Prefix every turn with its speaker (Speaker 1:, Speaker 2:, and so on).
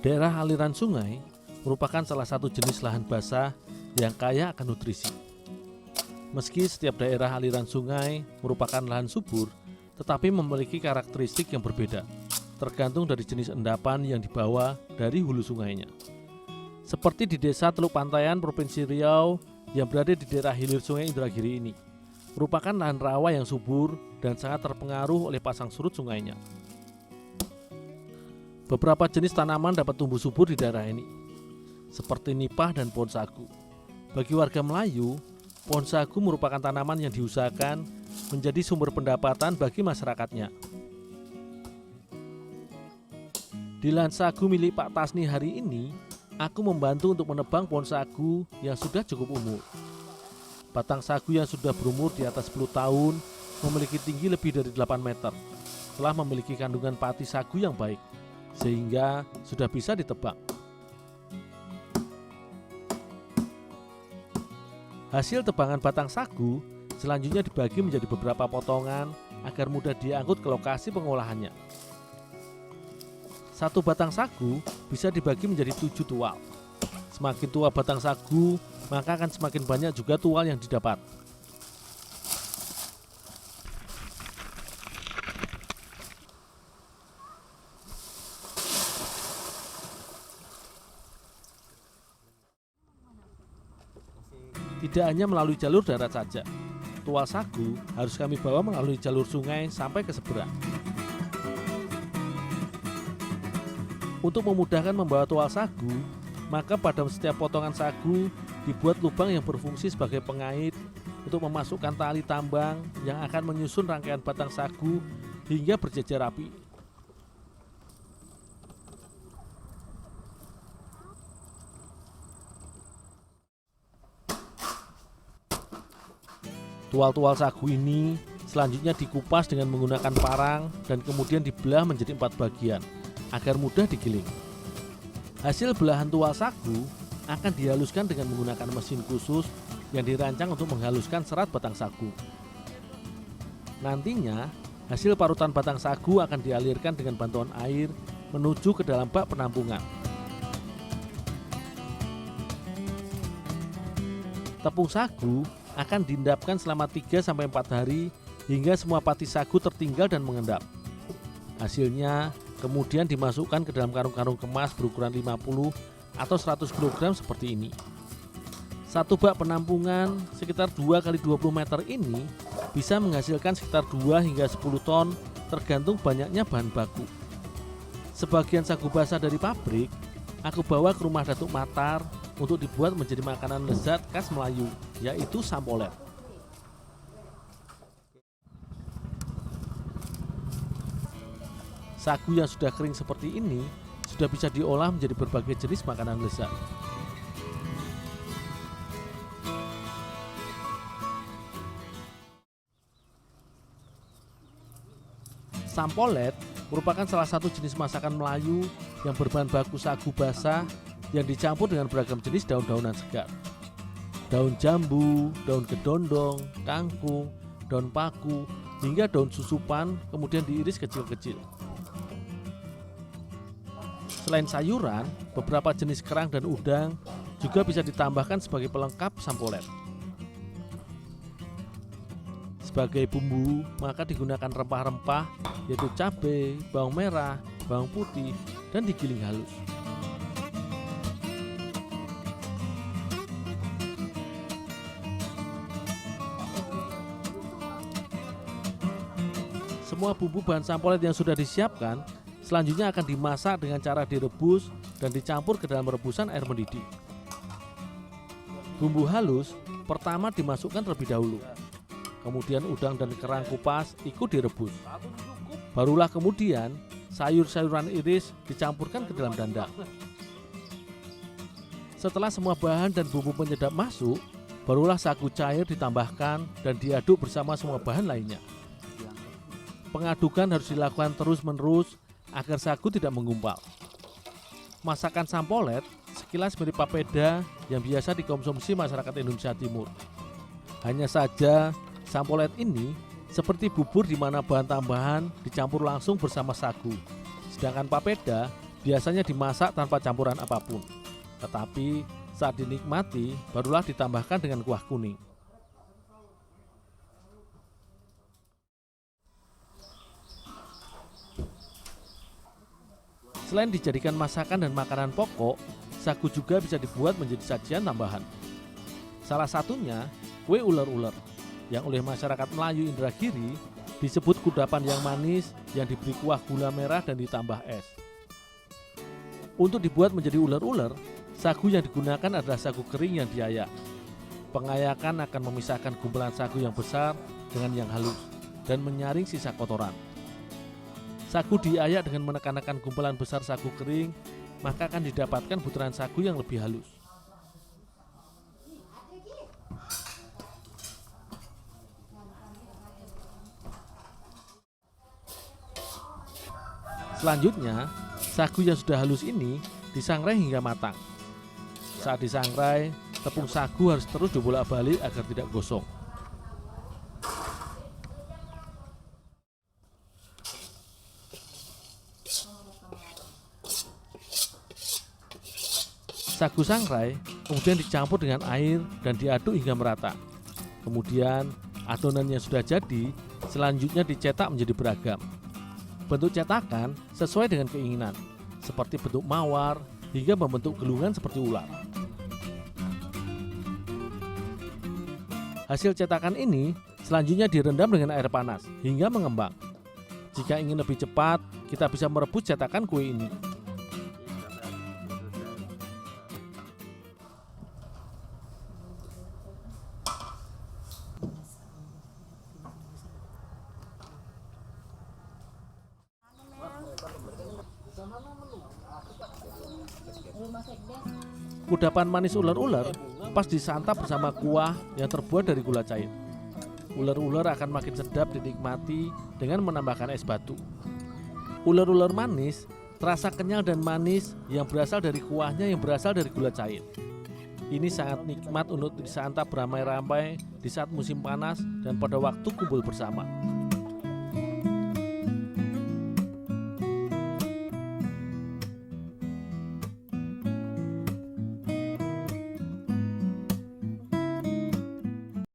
Speaker 1: Daerah aliran sungai merupakan salah satu jenis lahan basah yang kaya akan nutrisi. Meski setiap daerah aliran sungai merupakan lahan subur, tetapi memiliki karakteristik yang berbeda, tergantung dari jenis endapan yang dibawa dari hulu sungainya. Seperti di desa Teluk Pantaian, Provinsi Riau yang berada di daerah hilir sungai Indragiri ini, merupakan lahan rawa yang subur dan sangat terpengaruh oleh pasang surut sungainya. Beberapa jenis tanaman dapat tumbuh subur di daerah ini, seperti nipah dan pohon sagu. Bagi warga Melayu, pohon sagu merupakan tanaman yang diusahakan menjadi sumber pendapatan bagi masyarakatnya. Di lahan sagu milik Pak Tasni hari ini, aku membantu untuk menebang pohon sagu yang sudah cukup umur. Batang sagu yang sudah berumur di atas 10 tahun memiliki tinggi lebih dari 8 meter. Telah memiliki kandungan pati sagu yang baik, sehingga sudah bisa ditebang. Hasil tebangan batang sagu selanjutnya dibagi menjadi beberapa potongan agar mudah diangkut ke lokasi pengolahannya. Satu batang sagu bisa dibagi menjadi 7 tual. Semakin tua batang sagu, maka akan semakin banyak juga tual yang didapat. Tidak hanya melalui jalur darat saja, tual sagu harus kami bawa melalui jalur sungai sampai ke seberang. Untuk memudahkan membawa tual sagu, maka pada setiap potongan sagu dibuat lubang yang berfungsi sebagai pengait untuk memasukkan tali tambang yang akan menyusun rangkaian batang sagu hingga berjejer rapi. Tual-tual sagu ini selanjutnya dikupas dengan menggunakan parang dan kemudian dibelah menjadi 4 bagian agar mudah digiling. Hasil belahan tual sagu akan dihaluskan dengan menggunakan mesin khusus yang dirancang untuk menghaluskan serat batang sagu. Nantinya, hasil parutan batang sagu akan dialirkan dengan bantuan air menuju ke dalam bak penampungan. Tepung sagu akan diendapkan selama 3-4 hari hingga semua pati sagu tertinggal dan mengendap. Hasilnya kemudian dimasukkan ke dalam karung-karung kemas berukuran 50 atau 100 kg seperti ini. Satu bak penampungan sekitar 2x20 meter ini bisa menghasilkan sekitar 2 hingga 10 ton tergantung banyaknya bahan baku. Sebagian sagu basah dari pabrik aku bawa ke rumah Datuk Matar untuk dibuat menjadi makanan lezat khas Melayu, yaitu sampolet. Sagu yang sudah kering seperti ini sudah bisa diolah menjadi berbagai jenis makanan lezat. Sampolet merupakan salah satu jenis masakan Melayu yang berbahan baku sagu basah yang dicampur dengan beragam jenis daun-daunan segar. Daun jambu, daun kedondong, kangkung, daun paku, hingga daun susupan kemudian diiris kecil-kecil. Selain sayuran, beberapa jenis kerang dan udang juga bisa ditambahkan sebagai pelengkap sampolet. Sebagai bumbu, maka digunakan rempah-rempah yaitu cabai, bawang merah, bawang putih, dan digiling halus. Semua bumbu bahan sampolet yang sudah disiapkan selanjutnya akan dimasak dengan cara direbus dan dicampur ke dalam rebusan air mendidih. Bumbu halus pertama dimasukkan terlebih dahulu. Kemudian udang dan kerang kupas ikut direbus. Barulah kemudian sayur-sayuran iris dicampurkan ke dalam dandang. Setelah semua bahan dan bumbu penyedap masuk, barulah sagu cair ditambahkan dan diaduk bersama semua bahan lainnya. Pengadukan harus dilakukan terus-menerus agar sagu tidak menggumpal. Masakan sampolet sekilas mirip papeda yang biasa dikonsumsi masyarakat Indonesia Timur. Hanya saja sampolet ini seperti bubur di mana bahan tambahan dicampur langsung bersama sagu. Sedangkan papeda biasanya dimasak tanpa campuran apapun. Tetapi saat dinikmati, barulah ditambahkan dengan kuah kuning. Selain dijadikan masakan dan makanan pokok, sagu juga bisa dibuat menjadi sajian tambahan. Salah satunya kue uler-uler, yang oleh masyarakat Melayu Indragiri disebut kudapan yang manis yang diberi kuah gula merah dan ditambah es. Untuk dibuat menjadi uler-uler, sagu yang digunakan adalah sagu kering yang diayak. Pengayakan akan memisahkan gumpalan sagu yang besar dengan yang halus dan menyaring sisa kotoran. Sagu diayak dengan menekan-nekan gumpalan besar sagu kering, maka akan didapatkan butiran sagu yang lebih halus. Selanjutnya, sagu yang sudah halus ini disangrai hingga matang. Saat disangrai, tepung sagu harus terus dibolak-balik agar tidak gosong. Sagu sangrai kemudian dicampur dengan air dan diaduk hingga merata. Kemudian adonan yang sudah jadi selanjutnya dicetak menjadi beragam. Bentuk cetakan sesuai dengan keinginan, seperti bentuk mawar hingga membentuk gelungan seperti ular. Hasil cetakan ini selanjutnya direndam dengan air panas hingga mengembang. Jika ingin lebih cepat, kita bisa merebus cetakan kue ini. Kudapan manis ular-ular pas disantap bersama kuah yang terbuat dari gula cair. Ular-ular akan makin sedap dinikmati dengan menambahkan es batu. Ular-ular manis terasa kenyal dan manis yang berasal dari kuahnya yang berasal dari gula cair. Ini sangat nikmat untuk disantap beramai-ramai di saat musim panas dan pada waktu kumpul bersama.